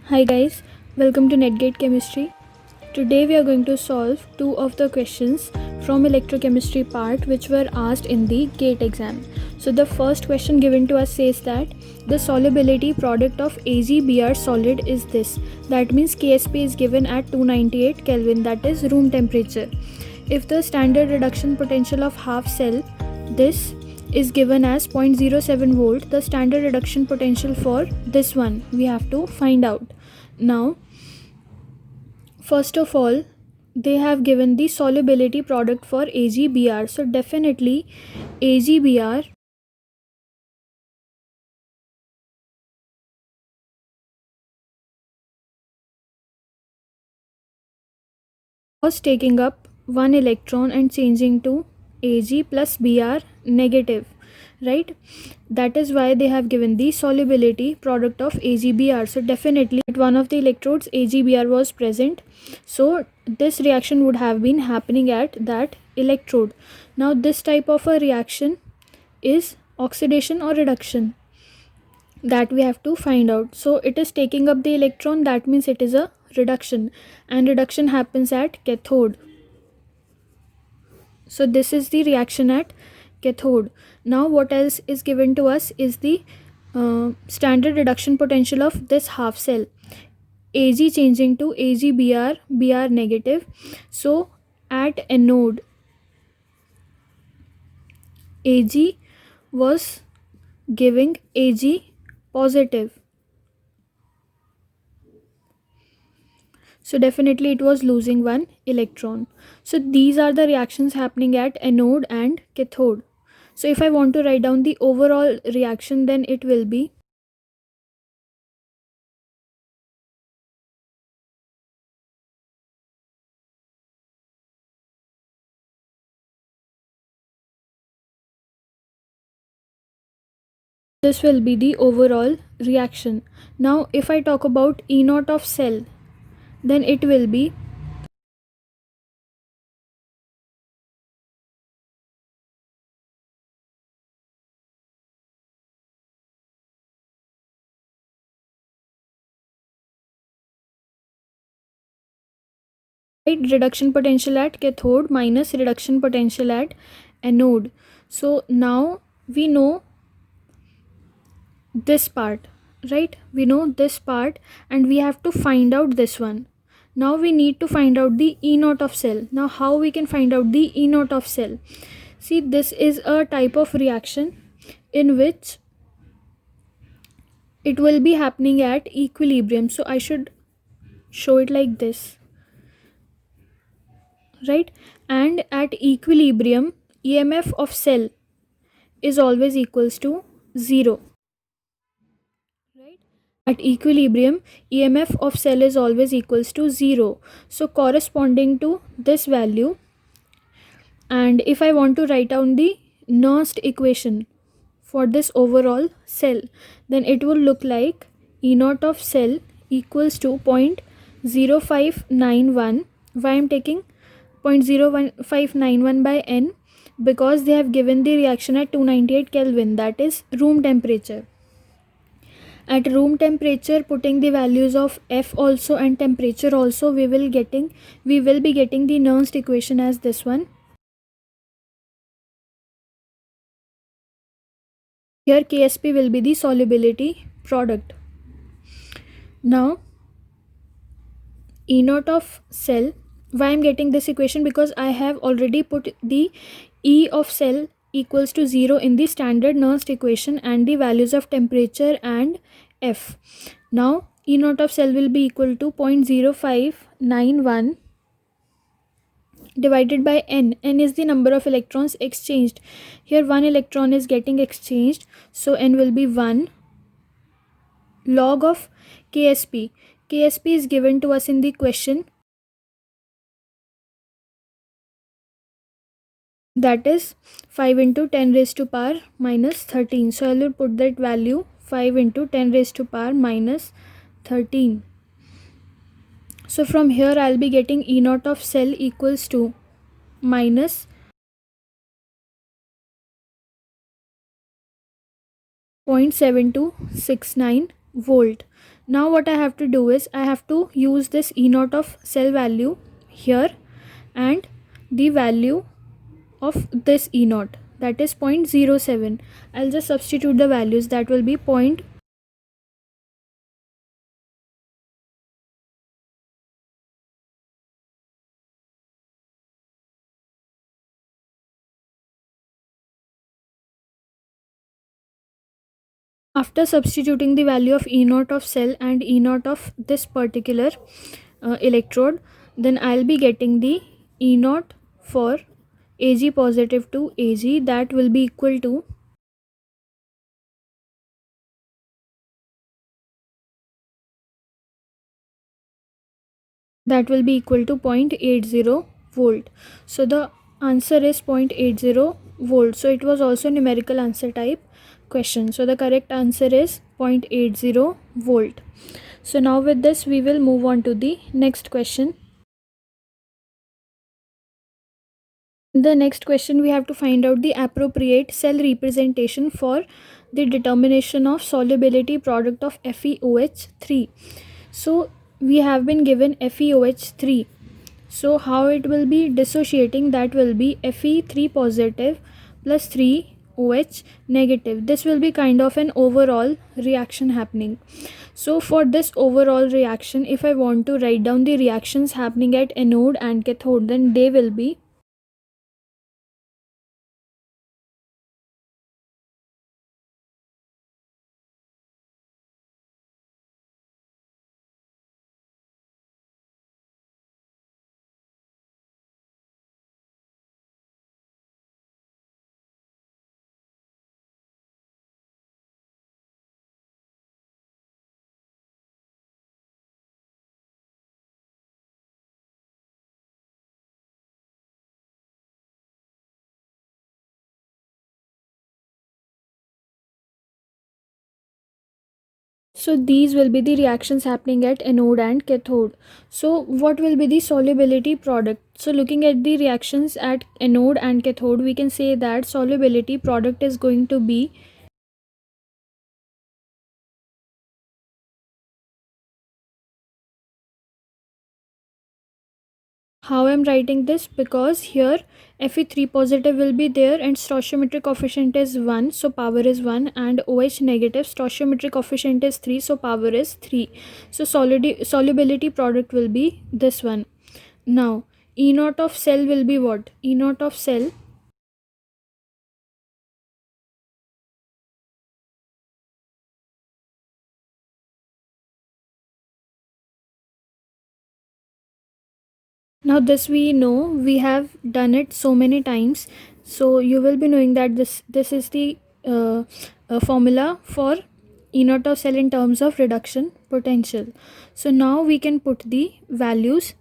Hi guys, welcome to NetGate Chemistry. Today we are going to solve two of the questions from electrochemistry part which were asked in the GATE exam. So the first question given to us says that the solubility product of AgBr solid is this. That means Ksp is given at 298 Kelvin, that is room temperature. If the standard reduction potential of half cell, this is given as 0.07 volt, the standard reduction potential for this one we have to find out. Now, first of all, they have given the solubility product for AgBr. So definitely AgBr was taking up one electron and changing to Ag plus Br negative, right? That is why they have given the solubility product of AgBr. So definitely at one of the electrodes AgBr was present, so this reaction would have been happening at that electrode. Now this type of a reaction is oxidation or reduction, that we have to find out. So it is taking up the electron, that means it is a reduction, and reduction happens at cathode. So this is the reaction at cathode. Now what else is given to us is the standard reduction potential of this half cell. Ag changing to AgBr, Br negative. So at anode Ag was giving Ag positive. So definitely it was losing one electron. So these are the reactions happening at anode and cathode. So if I want to write down the overall reaction, then it will be this will be the overall reaction. Now if I talk about E naught of cell, then it will be reduction potential at cathode minus reduction potential at anode. So now we know this part, right? We know this part and we have to find out this one. Now we need to find out the E naught of cell. Now how we can find out the E naught of cell? See, this is a type of reaction in which it will be happening at equilibrium. So I should show it like this, right? And at equilibrium, EMF of cell is always equals to 0, right? At equilibrium, EMF of cell is always equals to 0. So corresponding to this value, and if I want to write down the Nernst equation for this overall cell, then it will look like E naught of cell equals to 0.0591. Why I'm taking 0.0591 by N? Because they have given the reaction at 298 Kelvin, that is room temperature. At room temperature, putting the values of F also and temperature also, we will be getting the Nernst equation as this one. Here Ksp will be the solubility product. Now E naught of cell, why I am getting this equation? Because I have already put the E of cell equals to 0 in the standard Nernst equation and the values of temperature and F. Now E naught of cell will be equal to 0.0591 divided by N. N is the number of electrons exchanged. Here one electron is getting exchanged, so N will be 1 log of Ksp. Ksp is given to us in the question, that is 5 into 10 raised to power minus 13. So I will put that value 5 into 10 raised to power minus 13. So from here I'll be getting E naught of cell equals to minus 0.7269 volt. Now what I have to do is I have to use this E naught of cell value here and the value of this E naught, that is 0.07. I'll just substitute the values. That will be point. After substituting the value of E naught of cell and E naught of this particular electrode, then I'll be getting the E naught for Ag positive to Ag, that will be equal to that will be equal to 0.80 volt. So the answer is 0.80 volt. So it was also numerical answer type question. So the correct answer is 0.80 volt. So now with this we will move on to the next question. The next question, we have to find out the appropriate cell representation for the determination of solubility product of FeOH3. So we have been given FeOH3. So how it will be dissociating, that will be Fe3 positive plus 3OH negative. This will be kind of an overall reaction happening. So for this overall reaction, if I want to write down the reactions happening at anode and cathode, then they will be. So these will be the reactions happening at anode and cathode. So what will be the solubility product? So looking at the reactions at anode and cathode, we can say that solubility product is going to be. How I'm writing this? Because here Fe3 positive will be there and stoichiometric coefficient is 1, so power is 1, and OH negative stoichiometric coefficient is 3, so power is 3. So solubility product will be this one. Now E naught of cell will be what? E naught of cell. Now this we know, we have done it so many times, so you will be knowing that this is the formula for E naught of cell in terms of reduction potential. So now we can put the values.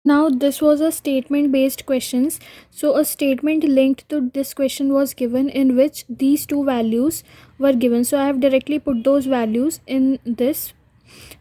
Now this was a statement based questions. So a statement linked to this question was given in which these two values were given. So I have directly put those values in this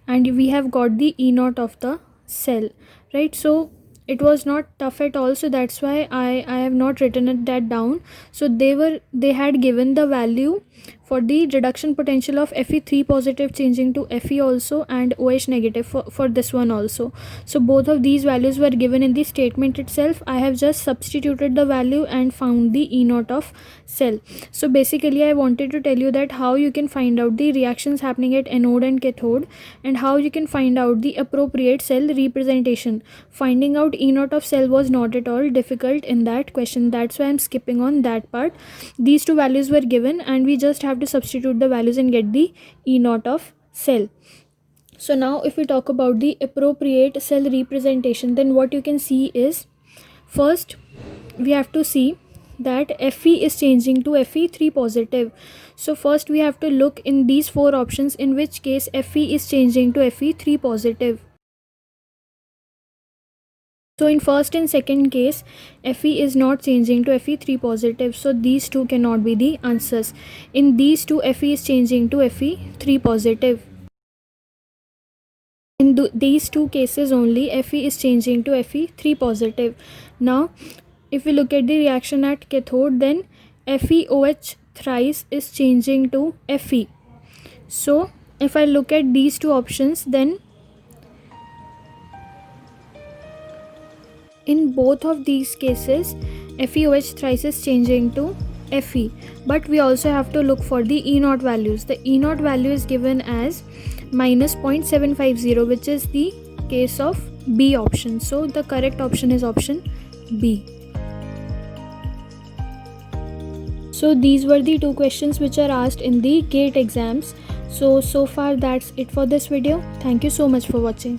and we have got the E naught of the cell, right? So it was not tough at all, so that's why I have not written it that down. So they had given the value for the reduction potential of Fe3 positive changing to Fe also and OH negative for this one also. So both of these values were given in the statement itself. I have just substituted the value and found the E naught of cell. So basically I wanted to tell you that how you can find out the reactions happening at anode and cathode and how you can find out the appropriate cell representation. Finding out E naught of cell was not at all difficult in that question, that's why I'm skipping on that part. These two values were given and we just have to substitute the values and get the E naught of cell. So now if we talk about the appropriate cell representation, then what you can see is, first we have to see that Fe is changing to Fe3 positive. So first we have to look in these four options in which case Fe is changing to Fe3 positive. So in first and second case, Fe is not changing to Fe3 positive. So these two cannot be the answers. In these two, Fe is changing to Fe3 positive. In these two cases only, Fe is changing to Fe3 positive. Now, if we look at the reaction at cathode, then FeOH thrice is changing to Fe. So if I look at these two options, then in both of these cases, FeOH thrice is changing to Fe. But we also have to look for the E0 values. The E0 value is given as minus 0.750, which is the case of B option. So the correct option is option B. So these were the two questions which are asked in the GATE exams. So far that's it for this video. Thank you so much for watching.